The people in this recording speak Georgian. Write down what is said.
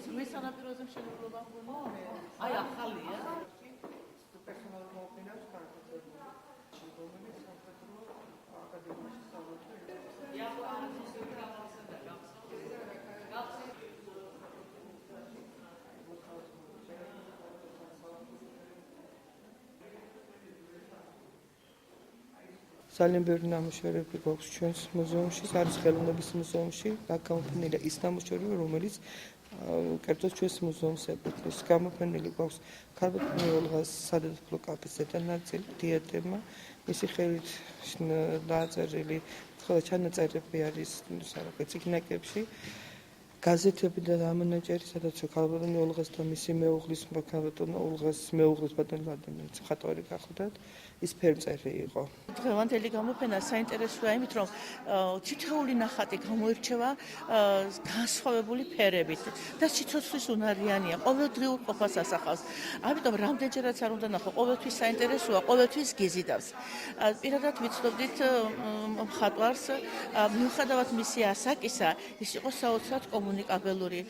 ზღვის სანაპიროზე მშენებლობა მგონია? აი ახალია. პერსონალურ მოუყენებს განხორციელებული რომელიც სამხედრო აკადემიაში სწავლობდა. ძალიან ბევრი ნამუშევრები გვაქვს ჩვენს მუზეუმში, არის ხელოვნების მუზეუმში, გამოფენილია ის ნამუშევრები, რომელიც კერძოდ ჩვენს მუზეუმს ეკუთვნის. გამოფენილი გვაქვს ქარბატონი ოლღას სადედოფლო კაფის ზედა ნაწილი, დიადემა, მისი ხელით დააწერილი ყველა ჩანაწერები არის წიგნაკებში. გაზეთები და ამონაჭერი, სადაც ქარბატონი ოლღას და მისი მეუღლის ქარბატონი ოლღას მეუღლის ბატონი ლადენის მხატვარი გახლდათ. ის ფერმწერი იყო. დღევანდელი გამოფენა საინტერესოა იმით, რომ თითოეული ნახატი გამოირჩევა განსხვავებული ფერებით და სიცოცხლის უნარიანია, ყოველდღიურ ყოფას ასახავს. ამიტომ რამდენჯერაც არ უნდა ნახო, ყოველთვის საინტერესოა, ყოველთვის გიზიდავს. პირადად ვიცნობდით მხატვარს, მიუხედავად მისი ასაკისა, ის იყო საოცრად კომუნიკაბელური.